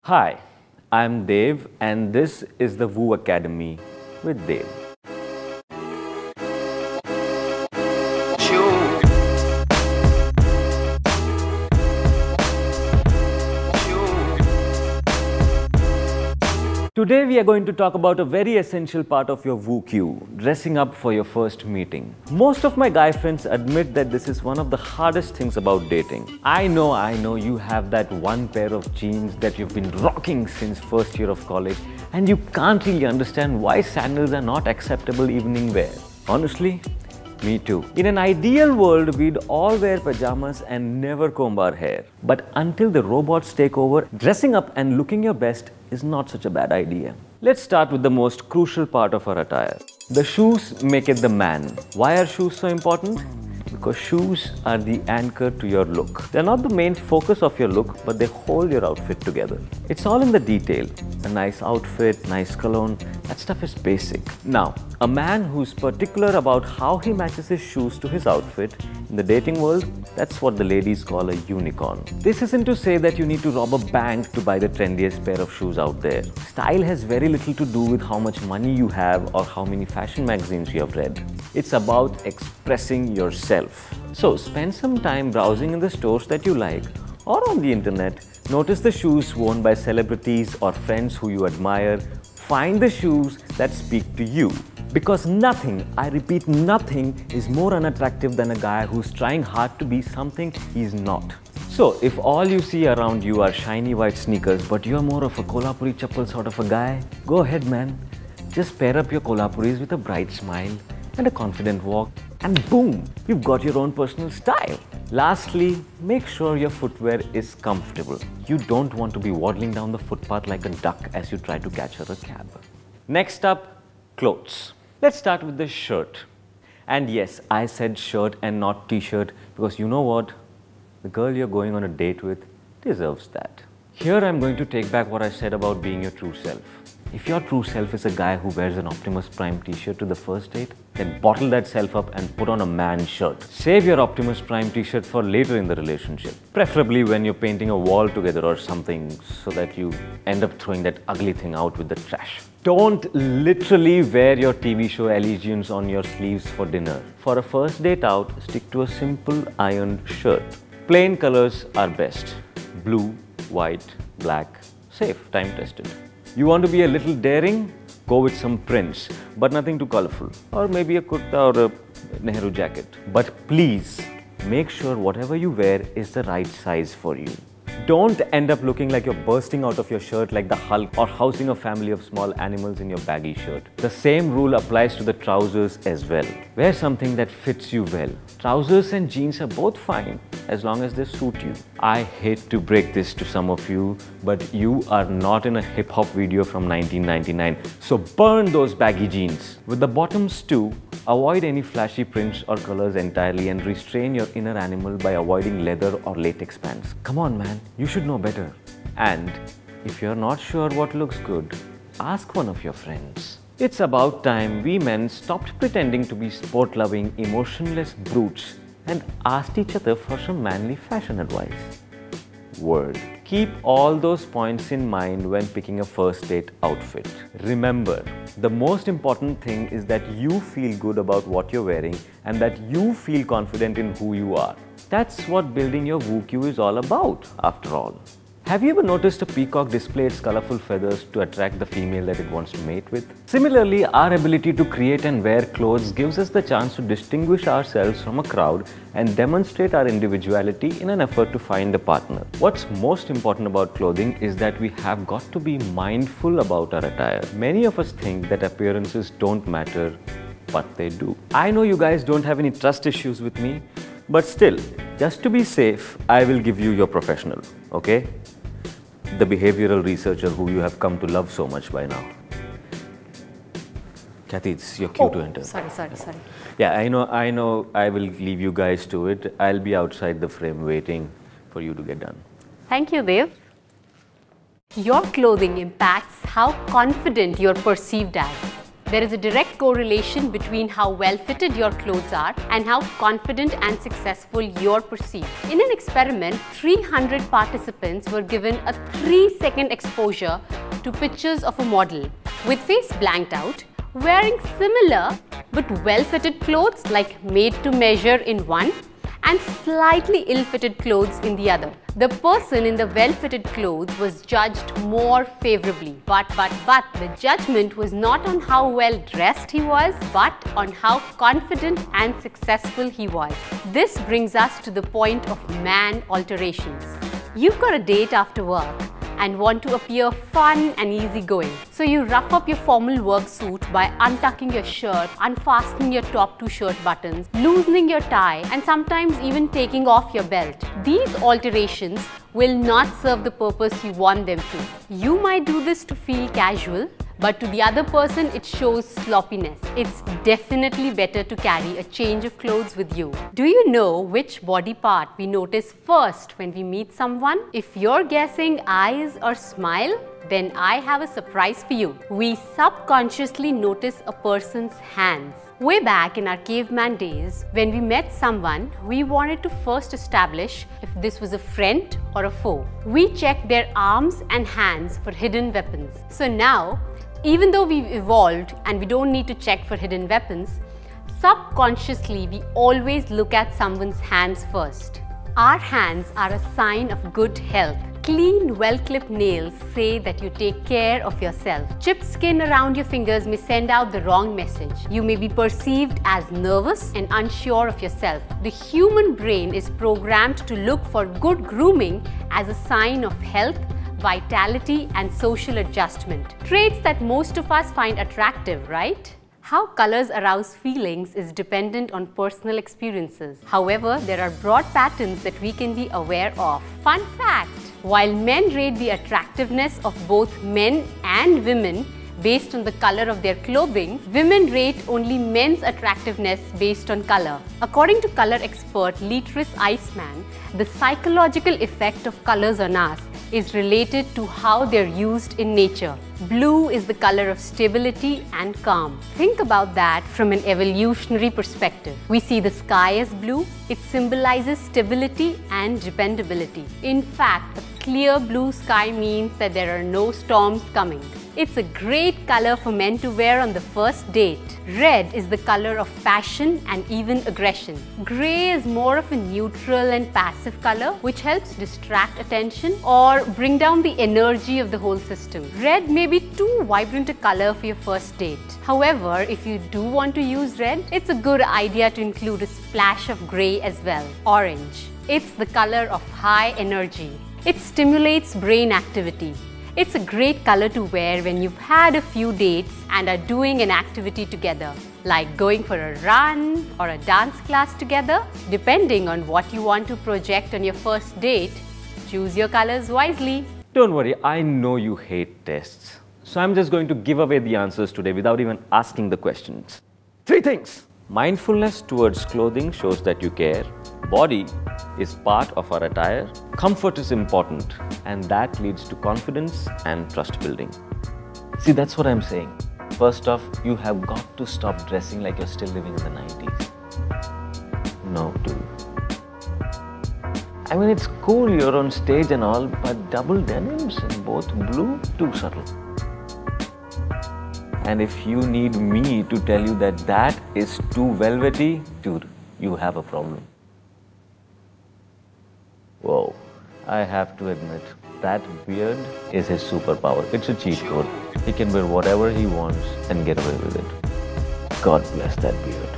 Hi, I'm Dev and this is the Woo Academy with Dev. Today we are going to talk about a very essential part of your Woo queue, dressing up for your first meeting. Most of my guy friends admit that this is one of the hardest things about dating. I know you have that one pair of jeans that you've been rocking since first year of college and you can't really understand why sandals are not acceptable evening wear. Honestly, me too. In an ideal world, we'd all wear pajamas and never comb our hair. But until the robots take over, dressing up and looking your best is not such a bad idea. Let's start with the most crucial part of our attire. The shoes make it the man. Why are shoes so important? Because shoes are the anchor to your look. They're not the main focus of your look, but they hold your outfit together. It's all in the detail. A nice outfit, nice cologne, that stuff is basic. Now, a man who's particular about how he matches his shoes to his outfit, in the dating world, that's what the ladies call a unicorn. This isn't to say that you need to rob a bank to buy the trendiest pair of shoes out there. Style has very little to do with how much money you have or how many fashion magazines you have read. It's about expressing yourself. So spend some time browsing in the stores that you like or on the internet. Notice the shoes worn by celebrities or friends who you admire. Find the shoes that speak to you. Because nothing, I repeat nothing, is more unattractive than a guy who's trying hard to be something he's not. So, if all you see around you are shiny white sneakers, but you're more of a Kolhapuri chappal sort of a guy, go ahead man. Just pair up your Kolhapuris with a bright smile and a confident walk, and boom, you've got your own personal style. Lastly, make sure your footwear is comfortable. You don't want to be waddling down the footpath like a duck as you try to catch a cab. Next up, clothes. Let's start with the shirt. And yes, I said shirt and not t-shirt because you know what? The girl you're going on a date with deserves that. Here I'm going to take back what I said about being your true self. If your true self is a guy who wears an Optimus Prime t-shirt to the first date, then bottle that self up and put on a man's shirt. Save your Optimus Prime t-shirt for later in the relationship. Preferably when you're painting a wall together or something so that you end up throwing that ugly thing out with the trash. Don't literally wear your TV show allegiance on your sleeves for dinner. For a first date out, stick to a simple ironed shirt. Plain colors are best. Blue, white, black, safe, time tested. You want to be a little daring? Go with some prints, but nothing too colorful. Or maybe a kurta or a Nehru jacket. But please, make sure whatever you wear is the right size for you. Don't end up looking like you're bursting out of your shirt like the Hulk or housing a family of small animals in your baggy shirt. The same rule applies to the trousers as well. Wear something that fits you well. Trousers and jeans are both fine as long as they suit you. I hate to break this to some of you, but you are not in a hip-hop video from 1999. So burn those baggy jeans. With the bottoms too, avoid any flashy prints or colors entirely and restrain your inner animal by avoiding leather or latex pants. Come on man, you should know better. And if you're not sure what looks good, ask one of your friends. It's about time we men stopped pretending to be sport-loving, emotionless brutes and asked each other for some manly fashion advice. Word. Keep all those points in mind when picking a first date outfit. Remember, the most important thing is that you feel good about what you're wearing and that you feel confident in who you are. That's what building your Woo queue is all about, after all. Have you ever noticed a peacock display its colorful feathers to attract the female that it wants to mate with? Similarly, our ability to create and wear clothes gives us the chance to distinguish ourselves from a crowd and demonstrate our individuality in an effort to find a partner. What's most important about clothing is that we have got to be mindful about our attire. Many of us think that appearances don't matter, but they do. I know you guys don't have any trust issues with me, but still, just to be safe, I will give you your professional, okay? The behavioral researcher who you have come to love so much by now. Khyati, it's your cue to enter. Sorry. Yeah, I know. I will leave you guys to it. I'll be outside the frame waiting for you to get done. Thank you, Dev. Your clothing impacts how confident you're perceived as. There is a direct correlation between how well fitted your clothes are and how confident and successful you're perceived. In an experiment, 300 participants were given a 3-second exposure to pictures of a model with face blanked out, wearing similar but well-fitted clothes like made to measure in one and slightly ill-fitted clothes in the other. The person in the well-fitted clothes was judged more favorably. But the judgment was not on how well dressed he was, but on how confident and successful he was. This brings us to the point of man alterations. You've got a date after work and want to appear fun and easygoing. So you rough up your formal work suit by untucking your shirt, unfastening your top 2 shirt buttons, loosening your tie, and sometimes even taking off your belt. These alterations will not serve the purpose you want them to. You might do this to feel casual, but to the other person it shows sloppiness. It's definitely better to carry a change of clothes with you. Do you know which body part we notice first when we meet someone? If you're guessing eyes or smile, then I have a surprise for you. We subconsciously notice a person's hands. Way back in our caveman days, when we met someone, we wanted to first establish if this was a friend or a foe. We checked their arms and hands for hidden weapons. So now, even though we've evolved and we don't need to check for hidden weapons, subconsciously we always look at someone's hands first. Our hands are a sign of good health. Clean, well-clipped nails say that you take care of yourself. Chipped skin around your fingers may send out the wrong message. You may be perceived as nervous and unsure of yourself. The human brain is programmed to look for good grooming as a sign of health, vitality, and social adjustment. Traits that most of us find attractive, right? How colors arouse feelings is dependent on personal experiences. However, there are broad patterns that we can be aware of. Fun fact: while men rate the attractiveness of both men and women based on the color of their clothing, women rate only men's attractiveness based on color. According to color expert Leetris Iceman, the psychological effect of colors on us is related to how they're used in nature. Blue is the color of stability and calm. Think about that from an evolutionary perspective. We see the sky as blue. It symbolizes stability and dependability. In fact, a clear blue sky means that there are no storms coming. It's a great color for men to wear on the first date. Red is the color of passion and even aggression. Grey is more of a neutral and passive color, which helps distract attention or bring down the energy of the whole system. Red may be too vibrant a color for your first date. However, if you do want to use red, it's a good idea to include a splash of grey as well. Orange. It's the color of high energy. It stimulates brain activity. It's a great color to wear when you've had a few dates and are doing an activity together, like going for a run or a dance class together. Depending on what you want to project on your first date, choose your colors wisely. Don't worry, I know you hate tests. So I'm just going to give away the answers today without even asking the questions. 3 things. Mindfulness towards clothing shows that you care. Body is part of our attire. Comfort is important, and that leads to confidence and trust building. See, that's what I'm saying. First off, you have got to stop dressing like you're still living in the 90s. No, dude. I mean, it's cool you're on stage and all, but double denims in both blue, too subtle. And if you need me to tell you that that is too velvety, dude, you have a problem. Whoa, I have to admit, that beard is his superpower. It's a cheat code. He can wear whatever he wants and get away with it. God bless that beard.